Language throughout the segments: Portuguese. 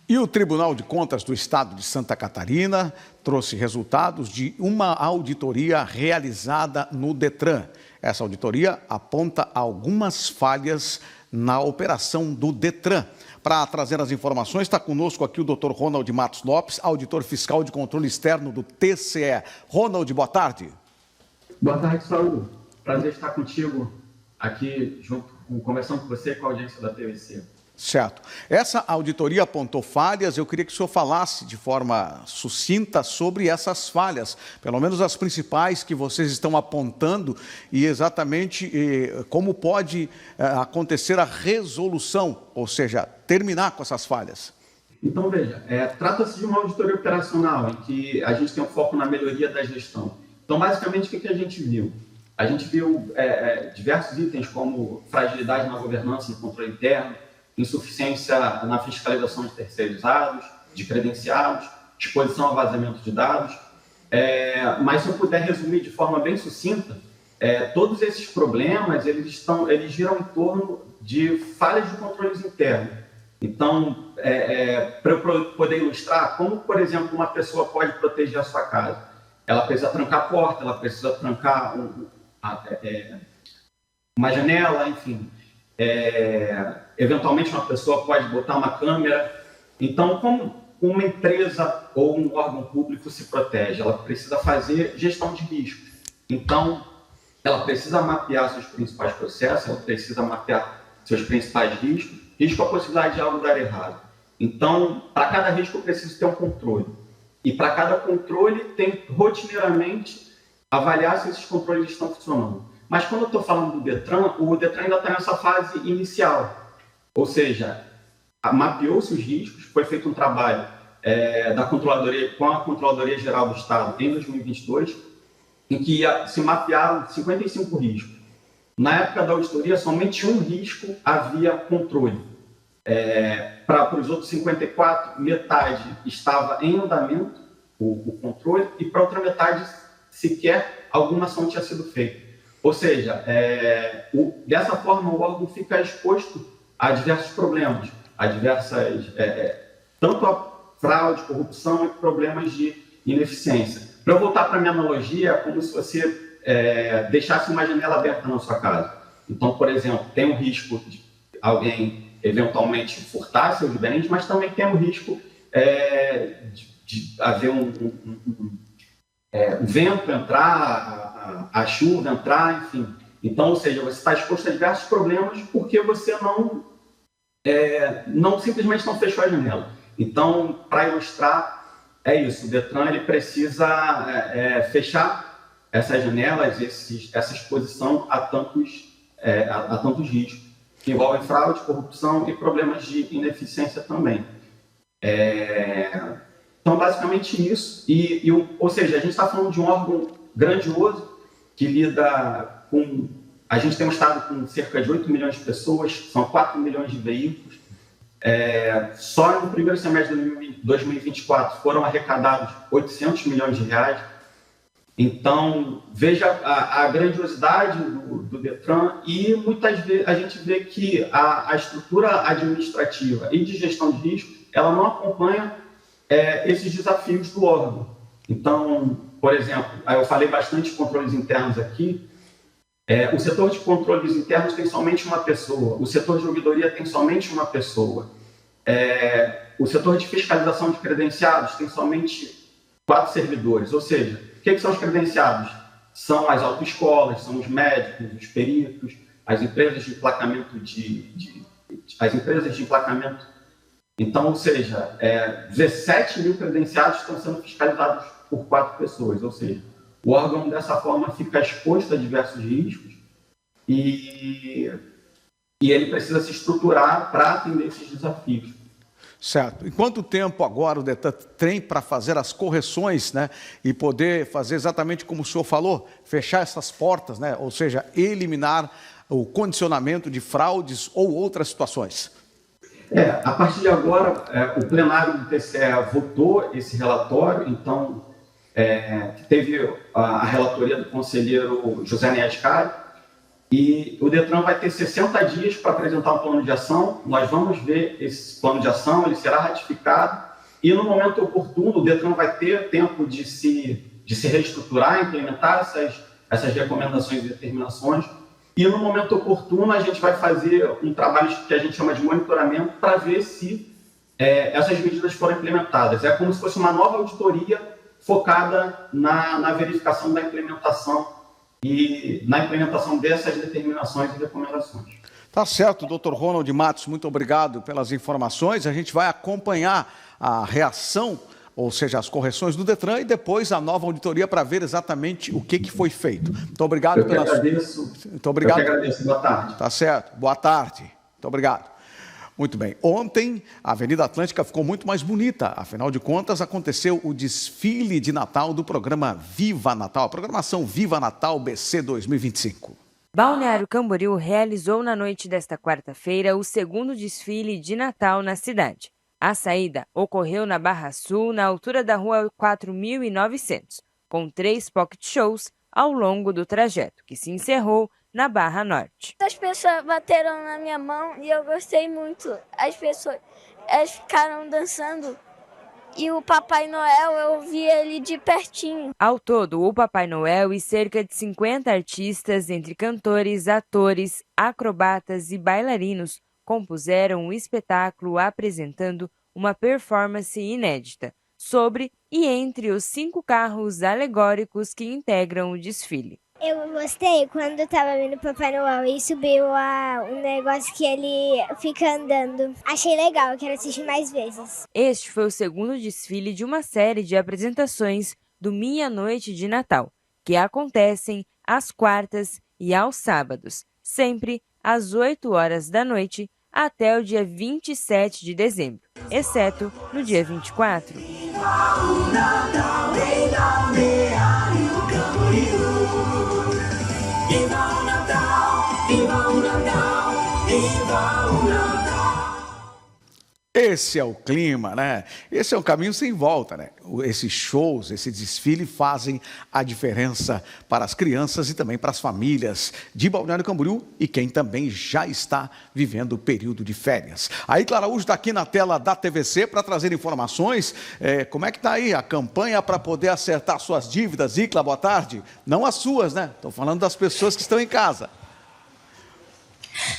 E o Tribunal de Contas do Estado de Santa Catarina trouxe resultados de uma auditoria realizada no Detran. Essa auditoria aponta algumas falhas na operação do Detran. Para trazer as informações, está conosco aqui o Dr. Ronald Matos Lopes, auditor fiscal de controle externo do TCE. Ronald, boa tarde. Boa tarde, Saúl. Prazer estar contigo aqui, conversando com você e com a audiência da TVC. Certo. Essa auditoria apontou falhas. Eu queria que o senhor falasse de forma sucinta sobre essas falhas, pelo menos as principais que vocês estão apontando e exatamente como pode acontecer a resolução, ou seja, terminar com essas falhas. Então, veja, trata-se de uma auditoria operacional em que a gente tem um foco na melhoria da gestão. Então, basicamente, o que a gente viu? A gente viu diversos itens como fragilidade na governança e no controle interno, insuficiência na fiscalização de terceirizados, de credenciados, exposição a vazamento de dados. Mas se eu puder resumir de forma bem sucinta, todos esses problemas eles giram em torno de falhas de controles internos. Então, para eu poder ilustrar, como, por exemplo, uma pessoa pode proteger a sua casa? Ela precisa trancar a porta, ela precisa trancar uma janela, enfim. Eventualmente uma pessoa pode botar uma câmera. Então, como uma empresa ou um órgão público se protege? Ela precisa fazer gestão de riscos. Então, ela precisa mapear seus principais processos, ela precisa mapear seus principais riscos, risco a possibilidade de algo dar errado. Então, para cada risco eu preciso ter um controle. E para cada controle tem rotineiramente avaliar se esses controles estão funcionando. Mas quando eu estou falando do Detran, o Detran ainda está nessa fase inicial. Ou seja, mapeou-se os riscos, foi feito um trabalho da controladoria, com a Controladoria Geral do Estado em 2022, em que se mapearam 55 riscos. Na época da auditoria, somente um risco havia controle. Para os outros 54, metade estava em andamento, o controle, e para outra metade, sequer alguma ação tinha sido feita. Ou seja, dessa forma o órgão fica exposto a diversos problemas, a diversas, tanto a fraude, corrupção e problemas de ineficiência. Para eu voltar para a minha analogia, é como se você deixasse uma janela aberta na sua casa. Então, por exemplo, tem o risco de alguém eventualmente furtar seus bens, mas também tem o risco de haver um vento entrar, a chuva entrar, enfim. Então, ou seja, você está exposto a diversos problemas porque você não simplesmente não fechou a janela. Então, para ilustrar, é isso. O Detran ele precisa fechar essas janelas, essa exposição a tantos riscos, que envolvem fraude, corrupção e problemas de ineficiência também. Então, basicamente isso. Ou seja, a gente está falando de um órgão grandioso que lida com... A gente tem um estado com cerca de 8 milhões de pessoas, são 4 milhões de veículos. Só no primeiro semestre de 2024 foram arrecadados 800 milhões de reais. Então, veja a grandiosidade do Detran e muitas vezes a gente vê que a estrutura administrativa e de gestão de risco, ela não acompanha esses desafios do órgão. Então, por exemplo, eu falei bastante de controles internos aqui. O setor de controles internos tem somente uma pessoa, o setor de ouvidoria tem somente uma pessoa, o setor de fiscalização de credenciados tem somente 4 servidores, ou seja, o que são os credenciados? São as autoescolas, são os médicos, os peritos, as empresas de emplacamento Então, ou seja, 17 mil credenciados estão sendo fiscalizados por 4 pessoas, ou seja, o órgão dessa forma fica exposto a diversos riscos e ele precisa se estruturar para atender esses desafios. Certo. Em quanto tempo agora o Detran tem para fazer as correções, né, e poder fazer exatamente como o senhor falou, fechar essas portas, né, ou seja, eliminar o condicionamento de fraudes ou outras situações? A partir de agora, o plenário do TCE votou esse relatório, então teve a relatoria do conselheiro José Niascari, E o Detran vai ter 60 dias para apresentar um plano de ação. Nós vamos ver esse plano de ação, ele será ratificado. E no momento oportuno, o Detran vai ter tempo de se reestruturar, implementar essas recomendações e determinações. E no momento oportuno, a gente vai fazer um trabalho que a gente chama de monitoramento para ver se essas medidas foram implementadas. É como se fosse uma nova auditoria focada na verificação da implementação e na implementação dessas determinações e recomendações. Tá certo, doutor Ronald Matos, muito obrigado pelas informações. A gente vai acompanhar a reação, ou seja, as correções do Detran e depois a nova auditoria para ver exatamente o que foi feito. Muito obrigado. Eu que agradeço. Muito obrigado. Eu que agradeço. Boa tarde. Tá certo. Boa tarde. Muito obrigado. Muito bem. Ontem, a Avenida Atlântica ficou muito mais bonita. Afinal de contas, aconteceu o desfile de Natal do programa Viva Natal, a programação Viva Natal BC 2025. Balneário Camboriú realizou na noite desta quarta-feira o segundo desfile de Natal na cidade. A saída ocorreu na Barra Sul, na altura da Rua 4.900, com 3 pocket shows ao longo do trajeto, que se encerrou na Barra Norte. As pessoas bateram na minha mão e eu gostei muito. Elas ficaram dançando e o Papai Noel, eu vi ele de pertinho. Ao todo, o Papai Noel e cerca de 50 artistas, entre cantores, atores, acrobatas e bailarinos, compuseram um espetáculo apresentando uma performance inédita sobre e entre os 5 carros alegóricos que integram o desfile. Eu gostei quando estava vendo o Papai Noel e subiu um negócio que ele fica andando. Achei legal, quero assistir mais vezes. Este foi o segundo desfile de uma série de apresentações do Minha Noite de Natal, que acontecem às quartas e aos sábados, sempre às 8 horas da noite até o dia 27 de dezembro, exceto no dia 24. Esse é o clima, né? Esse é um caminho sem volta, né? Esses shows, esse desfile fazem a diferença para as crianças e também para as famílias de Balneário Camboriú e quem também já está vivendo o período de férias. Aí, Clara Araújo está aqui na tela da TVC para trazer informações. Como é que está aí a campanha para poder acertar suas dívidas? Icla, boa tarde. Não as suas, né? Estou falando das pessoas que estão em casa.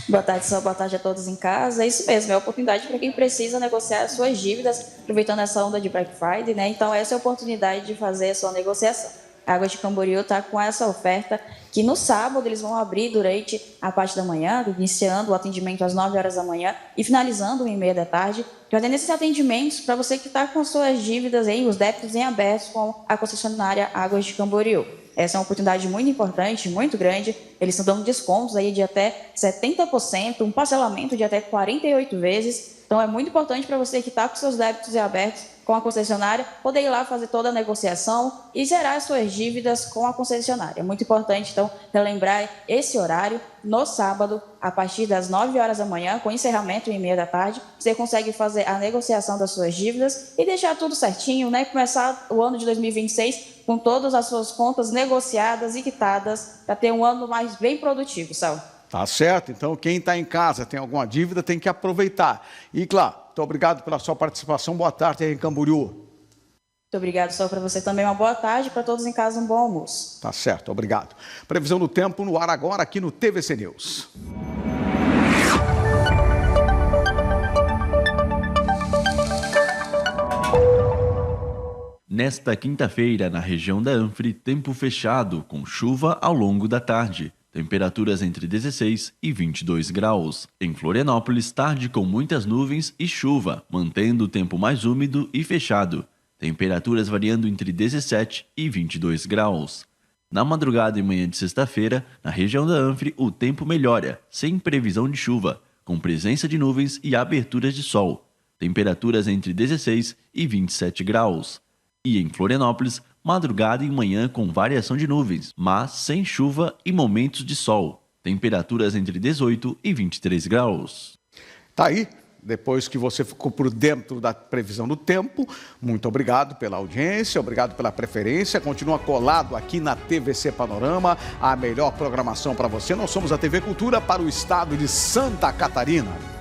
Boa tarde, Só. Boa tarde a todos em casa. É isso mesmo, é a oportunidade para quem precisa negociar as suas dívidas, aproveitando essa onda de Black Friday, né? Então, essa é a oportunidade de fazer a sua negociação. A Águas de Camboriú está com essa oferta que no sábado eles vão abrir durante a parte da manhã, iniciando o atendimento às 9 horas da manhã e finalizando 1h30 da tarde, fazendo esses atendimentos para você que está com as suas dívidas, os débitos em aberto com a concessionária Águas de Camboriú. Essa é uma oportunidade muito importante, muito grande. Eles estão dando descontos aí de até 70%, um parcelamento de até 48 vezes. Então, é muito importante para você que está com seus débitos abertos com a concessionária, poder ir lá fazer toda a negociação e zerar as suas dívidas com a concessionária. É muito importante, então, relembrar esse horário no sábado, a partir das 9 horas da manhã, com encerramento 1h30 da tarde. Você consegue fazer a negociação das suas dívidas e deixar tudo certinho, né? Começar o ano de 2026 com todas as suas contas negociadas e quitadas para ter um ano mais bem produtivo, Sal. Tá certo. Então, quem está em casa, tem alguma dívida, tem que aproveitar. E, claro, muito obrigado pela sua participação. Boa tarde aí em Camboriú. Muito obrigado, Sal, para você também. Uma boa tarde, para todos em casa um bom almoço. Tá certo, obrigado. Previsão do tempo no ar agora aqui no TVC News. Nesta quinta-feira, na região da Anfre, tempo fechado, com chuva ao longo da tarde. Temperaturas entre 16 e 22 graus. Em Florianópolis, tarde com muitas nuvens e chuva, mantendo o tempo mais úmido e fechado. Temperaturas variando entre 17 e 22 graus. Na madrugada e manhã de sexta-feira, na região da Anfre, o tempo melhora, sem previsão de chuva, com presença de nuvens e aberturas de sol. Temperaturas entre 16 e 27 graus. E em Florianópolis, madrugada e manhã com variação de nuvens, mas sem chuva e momentos de sol. Temperaturas entre 18 e 23 graus. Tá aí, depois que você ficou por dentro da previsão do tempo, muito obrigado pela audiência, obrigado pela preferência. Continua colado aqui na TVC Panorama, a melhor programação para você. Nós somos a TV Cultura para o estado de Santa Catarina.